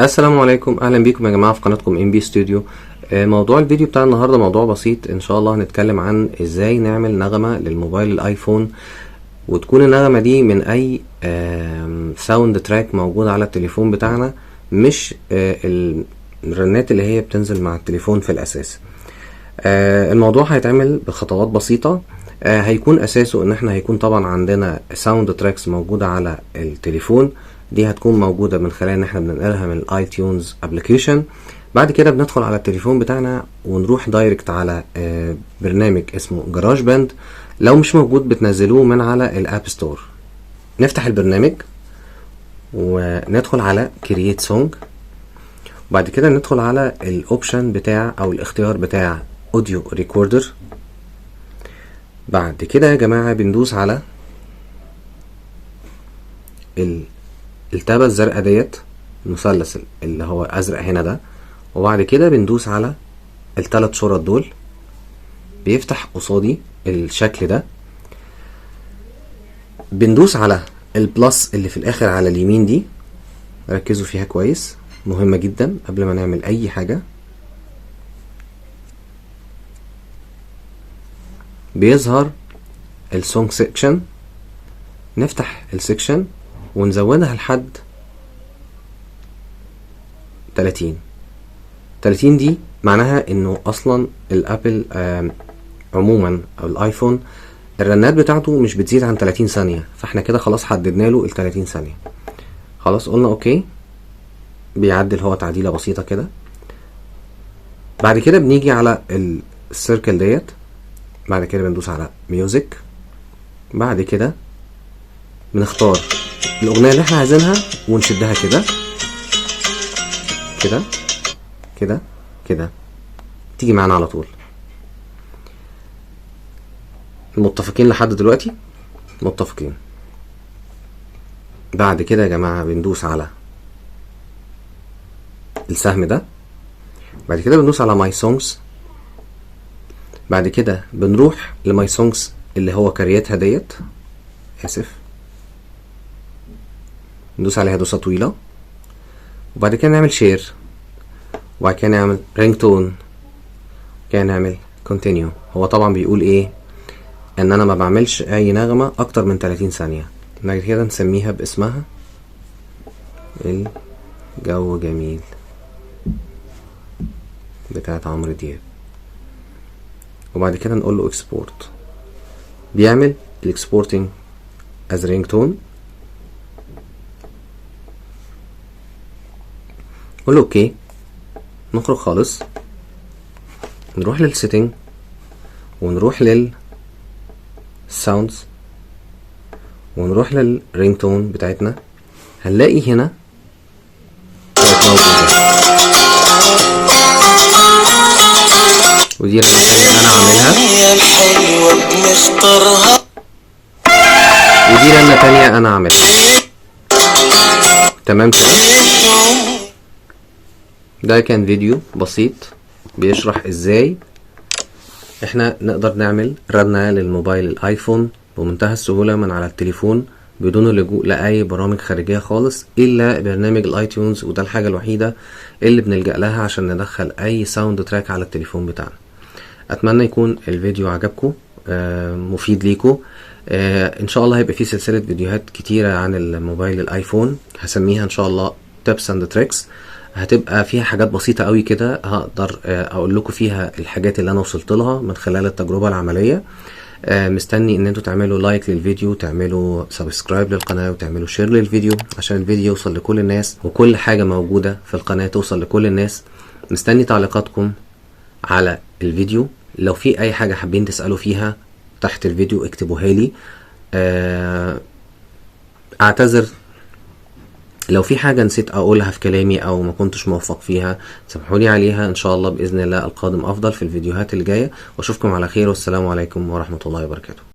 السلام عليكم، اهلا بيكم يا جماعه في قناتكم ام بي ستوديو. موضوع الفيديو بتاع النهارده موضوع بسيط ان شاء الله. هنتكلم عن ازاي نعمل نغمه للموبايل الايفون، وتكون النغمه دي من اي ساوند تراك موجود على التليفون بتاعنا، مش الرنات اللي هي بتنزل مع التليفون في الاساس. الموضوع هيتعمل بخطوات بسيطه. هيكون اساسه ان احنا هيكون طبعا عندنا ساوند تراكس موجوده على التليفون، دي هتكون موجودة من خلال ان احنا بننقلها من الاي تيونز ابلكيشن. بعد كده بندخل على التليفون بتاعنا ونروح دايركت على برنامج اسمه جراج باند. لو مش موجود بتنزلوه من على الاب ستور. نفتح البرنامج وندخل على كرييت سونج، وبعد كده ندخل على الاوبشن بتاع او الاختيار بتاع اوديو ريكوردر. بعد كده يا جماعة بندوس على التابة الزرقاء ديت، المثلث اللي هو ازرق هنا ده، وبعد كده بندوس على الثلاث شرط دول، بيفتح قصادي الشكل ده. بندوس على البلس اللي في الاخر على اليمين دي، ركزوا فيها كويس، مهمة جدا قبل ما نعمل اي حاجة. بيظهر السونج سيكشن، نفتح السيكشن ونزودها لحد 30 دي معناها انه اصلا الابل عموما او الايفون الرنات بتاعته مش بتزيد عن 30 ثانية، فاحنا كده خلاص حددنا له ال 30 ثانية. خلاص قلنا اوكي، بيعدل هو تعديلة بسيطة كده. بعد كده بنيجي على السيركل ديت، بعد كده بندوس على ميوزك، بعد كده بنختار الأغنية اللي احنا عايزينها ونشدها كده كده كده كده، تيجي معانا على طول. متفقين لحد دلوقتي؟ متفقين. بعد كده يا جماعة بندوس على السهم ده، بعد كده بندوس على ماي سونجز، بعد كده بنروح لماي سونجز اللي هو كريتها ديت، اسف، ندوس عليها دوسة طويلة، وبعد كده نعمل شير، وبعد كده نعمل رينج تون، كده نعمل كونتينيو. هو طبعا بيقول ايه؟ ان انا ما بعملش اي نغمة اكتر من 30 ثانية. بعد كده نسميها باسمها الجو جميل بتاعت عمرو دياب، وبعد كده نقول له اكسبورت، بيعمل الاكسبورتنج از رينج تون. نقول له اوكي، نخرج خالص، نروح للسيتنج ونروح للساوندز ونروح للرينج تون بتاعتنا. هنلاقي هنا ودي رنة تانية انا عاملها، ودي رنة تانية انا عاملها. تمام كده. ده كان فيديو بسيط بيشرح ازاي احنا نقدر نعمل رنة للموبايل الايفون بمنتهى السهولة من على التليفون، بدون اللجوء لاي برامج خارجية خالص الا برنامج الاي تيونز، وده الحاجة الوحيدة اللي بنلجأ لها عشان ندخل اي ساوند تراك على التليفون بتاعنا. اتمنى يكون الفيديو عجبكم، مفيد ليكم. ان شاء الله هيبقى فيه سلسلة فيديوهات كتيرة عن الموبايل الايفون، هسميها ان شاء الله تيبس اند تريكس. هتبقى فيها حاجات بسيطة قوي كده، هقدر اقول لكم فيها الحاجات اللي انا وصلت لها من خلال التجربة العملية. مستني ان انتوا تعملوا لايك للفيديو، تعملوا سبسكرايب للقناة، وتعملوا شير للفيديو عشان الفيديو يوصل لكل الناس، وكل حاجة موجودة في القناة توصل لكل الناس. مستني تعليقاتكم على الفيديو، لو في اي حاجة حابين تسألوا فيها تحت الفيديو اكتبوها لي. اعتذر لو في حاجة نسيت اقولها في كلامي او ما كنتش موفق فيها، سامحوني عليها. ان شاء الله باذن الله القادم افضل في الفيديوهات الجاية، واشوفكم على خير، والسلام عليكم ورحمة الله وبركاته.